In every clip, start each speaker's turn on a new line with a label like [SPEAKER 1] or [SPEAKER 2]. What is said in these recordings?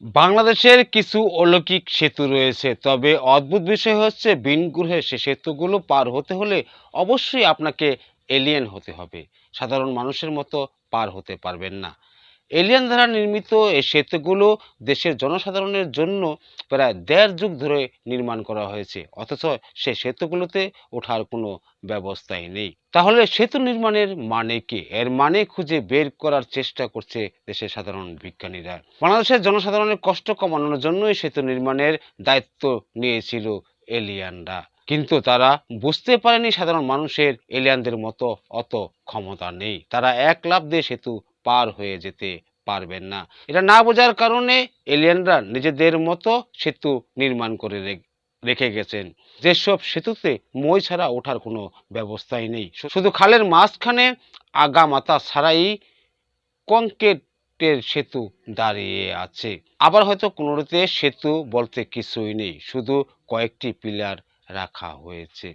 [SPEAKER 1] বাংলাদেশের কিছু অলৌকিক সেতু রয়েছে, তবে অদ্ভুত বিষয় হচ্ছে ভিন গ্রহে সে সেতুগুলো পার হতে হলে অবশ্যই আপনাকে এলিয়েন হতে হবে। সাধারণ মানুষের মতো পার হতে পারবেন না। এলিয়েন দ্বারা নির্মিত এই সেতুগুলো দেশের জনসাধারণের জন্য প্রায় ১.৫ যুগ ধরে নির্মাণ করা হয়েছে, অথচ সে সেতুগুলোতে ওঠার কোনো ব্যবস্থাই নেই। তাহলে সেতু নির্মাণের মানে কি? এর মানে খুঁজে বের করার চেষ্টা করছে দেশের সাধারণ বিজ্ঞানীরা। বাংলাদেশের জনসাধারণের কষ্ট কমানোর জন্যই সেতু নির্মাণের দায়িত্ব নিয়েছিল এলিয়ানরা। কিন্তু তারা বুঝতে পারেনি সাধারণ মানুষের এলিয়ানদের মতো অত ক্ষমতা নেই। তারা এক লাফ দিয়ে সেতু পার হয়ে যেতে পারবেন না। এটা না বোঝার কারণে এলিয়েনরা নিজেদের মতো সেতু নির্মাণ করে রেখে গেছেন। যেসব সেতুতে মই ছাড়া ওঠার কোনো ব্যবস্থাই নেই, শুধু খালের মাঝখানে আগা মাথা ছাড়াই কংক্রিটের সেতু দাঁড়িয়ে আছে। আবার হয়তো কোনোটিতে সেতু বলতে কিছুই নেই, শুধু কয়েকটি পিলার রাখা হয়েছে।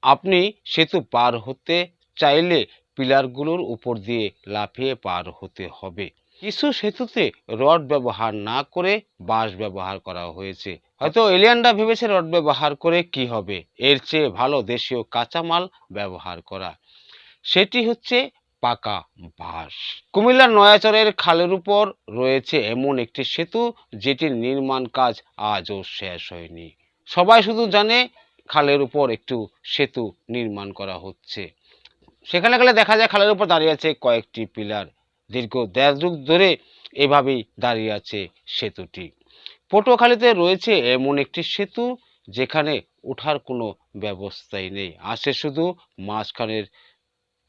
[SPEAKER 1] আপনি সেতু পার হতে চাইলে পিলারগুলোর উপর দিয়ে লাফিয়ে পার হতে হবে। কিছু সেতুতে রড ব্যবহার না করে বাঁশ ব্যবহার করা হয়েছে। হয়তো এলিয়ানরা ভেবেছে রড ব্যবহার করে কি হবে, এর চেয়ে ভালো দেশীয় কাঁচামাল ব্যবহার করা। সেটি হচ্ছে পাকা বাঁশ। কুমিল্লার নয়াচরের খালের উপর রয়েছে এমন একটি সেতু যেটির নির্মাণ কাজ আজও শেষ হয়নি। সবাই শুধু জানে খালের উপর একটু সেতু নির্মাণ করা হচ্ছে। সেখানে গেলে দেখা যায় খালের উপর দাঁড়িয়ে আছে কয়েকটি পিলার। দীর্ঘ ১.৫ যুগ ধরে এভাবেই দাঁড়িয়ে আছে সেতুটি। পটুয়াখালীতে রয়েছে এমন একটি সেতু যেখানে ওঠার কোনো ব্যবস্থাই নেই, আছে শুধু মাঝখানের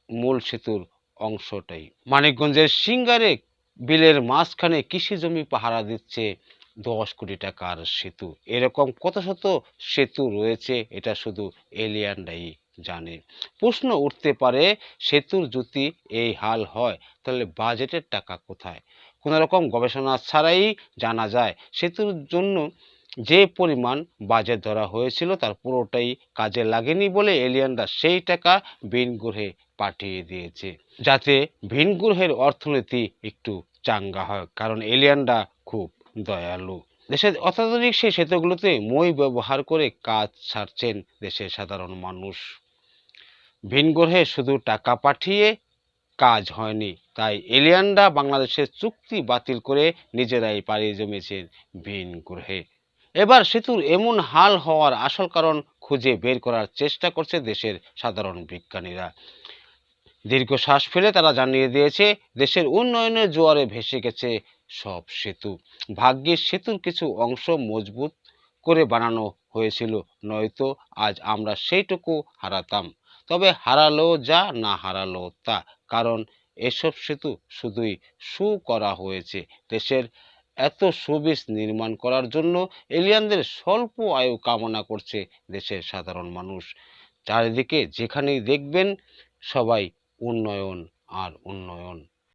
[SPEAKER 1] মূল সেতুর অংশটাই। মানিকগঞ্জের সিঙ্গারে বিলের মাঝখানে কৃষি জমি পাহারা দিচ্ছে ১০ কোটি টাকার সেতু। এরকম কত শত সেতু রয়েছে, এটা শুধু এলিয়ানরাই জানে। প্রশ্ন উঠতে পারে, সেতুর যদি এই হাল হয় তাহলে বাজেটের টাকা কোথায়? কোনো রকম গবেষণা ছাড়াই জানা যায় সেতুর জন্য যে পরিমাণ বাজেট ধরা হয়েছিল তার পুরোটাই কাজে লাগেনি বলে এলিয়ানরা সেই টাকা ভিন গ্রহে পাঠিয়ে দিয়েছে, যাতে ভিন গ্রহের অর্থনীতি একটু চাঙ্গা হয়, কারণ এলিয়ানরা খুব দয়ালু। দেশের অত্যাধুনিক সেই সেতুগুলোতে মই ব্যবহার করে কাজ সারছেন দেশের সাধারণ মানুষ। ভিন গ্রহে শুধু টাকা পাঠিয়ে কাজ হয়নি, তাই এলিয়ানরা বাংলাদেশের চুক্তি বাতিল করে নিজেরাই পাড়ি জমিয়েছেন ভিন গ্রহে। এবার সেতুর এমন হাল হওয়ার আসল কারণ খুঁজে বের করার চেষ্টা করছে দেশের সাধারণ বিজ্ঞানীরা। দীর্ঘশ্বাস ফেলে তারা জানিয়ে দিয়েছে, দেশের উন্নয়নের জোয়ারে ভেসে গেছে সব সেতু। ভাগ্যের সেতুর কিছু অংশ মজবুত করে বানানো হয়েছিল, নয়তো আজ আমরা সেইটুকু হারাতাম। তবে হারালো যা, না হারালো তা, কারণ এসব সেতু শুধুই করা হয়েছে। দেশের এত সুব্রিজ নির্মাণ করার জন্য এলিয়ানদের স্বল্প আয়ু কামনা করছে দেশের সাধারণ মানুষ। চারিদিকে যেখানেই দেখবেন সবাই উন্নয়ন আর উন্নয়ন।